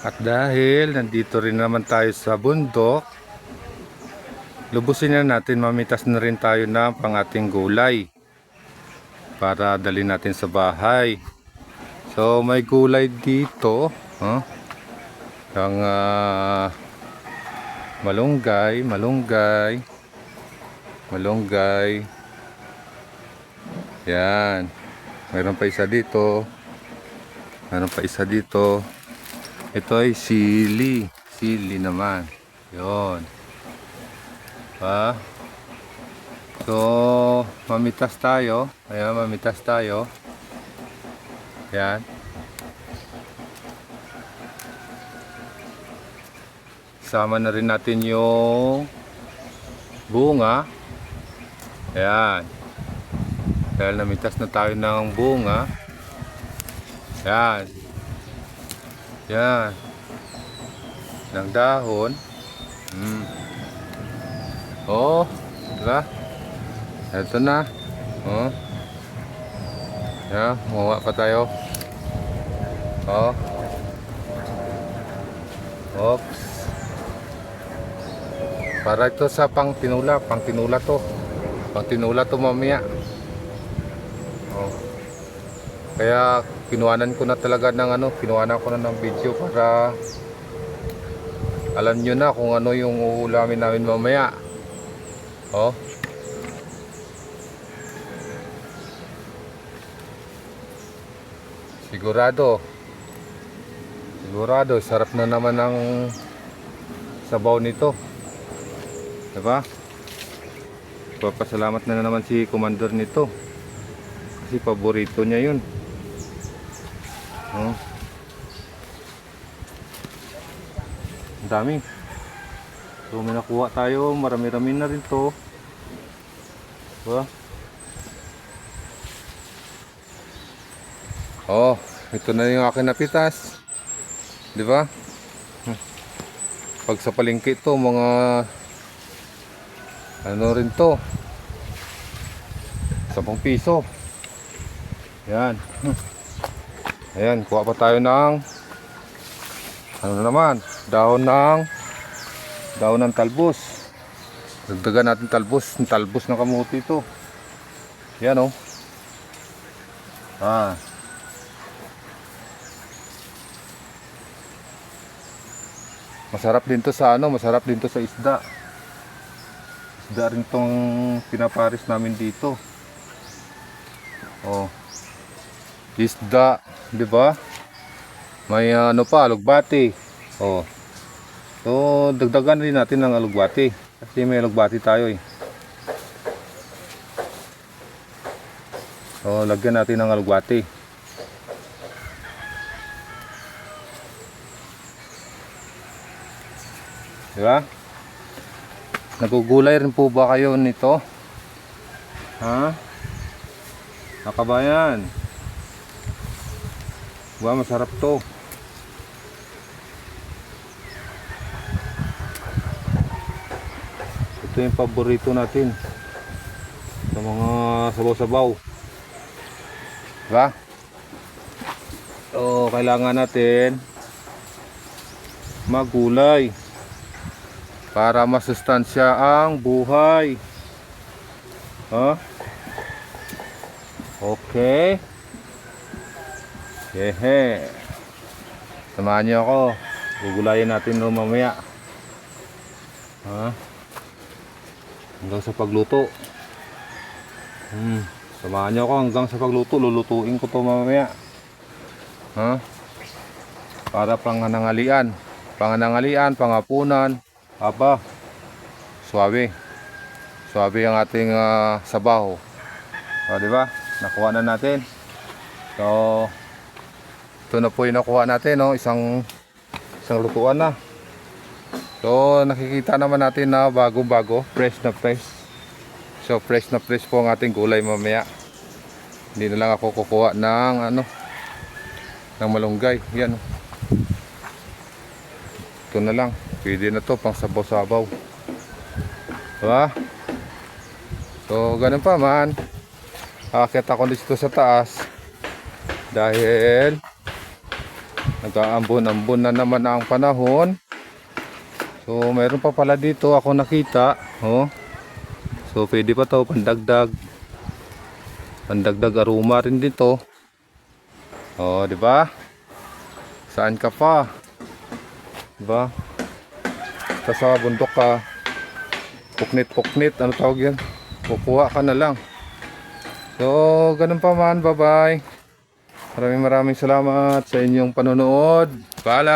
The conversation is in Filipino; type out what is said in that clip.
At dahil nandito rin naman tayo sa bundok, lubusin na natin, mamitas na rin tayo ng pang ating gulay para dali natin sa bahay. So may gulay dito, ang malunggay. Yan. Mayroon pa isa dito. Ito ay sili. Sili naman. Yon. Pa. So, mamitas tayo. Ayan, mamitas tayo. Yan. Sama na rin natin yung bunga. Ayan. Dahil namitas na tayo ng bunga. Yan. Yan. Ng dahon. Oh, diba? Ito na. Oh. Yan, mawa pa tayo. Oh. Oops. Para ito sa pang tinula to. Pang tinula to mamaya. Oh. Kaya kinuhanan ko na talaga ng kinuhanan ko na ng video para alam nyo na kung ano yung uulamin namin mamaya. Oh. Sigurado sarap na naman ng sabaw nito. Diba? Papasalamat na naman si commander nito kasi paborito niya yun. Oh. Ang dami. So may nakuha tayo, marami-rami na rin to. Diba? Oh, ito na yung aking napitas. Diba? Pag sa palengke to, mga rin to, 10 piso. Yan. Ayan, kuha pa tayo ng dahon ng talbos. Dagdagan natin talbos ng kamuti ito. Yan oh. Masarap din to sa isda. Isda rin tong pinaparis namin dito. Oh. Isda, 'di ba? May alugbati. Oh. So dagdagan rin natin ng alugbati kasi may alugbati tayo eh. So lagyan natin ng alugbati. Diba? Nagugulay rin po ba kayo nito? Ha? Nakabayan. Diba? Masarap to. Ito yung paborito natin sa mga sabaw-sabaw. Diba? So, kailangan natin magulay para masustansya ang buhay. Okay. Yehe. Samahan niyo ako. Gugulayin natin mamaya. Hanggang sa pagluto. Samahan niyo ako hanggang sa pagluto. Lulutuin ko to mamaya. Para panganangalian, pangapunan. Aba, suwabe ang ating sabaw. Diba? Nakuha na natin. So, ito na po yung nakuha natin, no? Isang lutuan na. So, nakikita naman natin na bago-bago, fresh na fresh. So, fresh na fresh po ang ating gulay mamaya. Hindi na lang ako kukuha ng ng malunggay. Yan. Ito na lang. Pwede na to pang sabaw-sabaw. Diba? So ganun pa man. Akit ako dito sa taas. Dahil Nag-aambon-ambon na naman ang panahon. So mayroon pa pala dito ako nakita, oh. So pwede pa to pandagdag aroma rin dito. Oh, di ba? Saan ka pa? Di ba? Sa bundok ka. Puknit, ano tawag yan? Kukuha ka na lang. So, ganun pa man. Bye-bye. Maraming salamat sa inyong panonood. Paalam.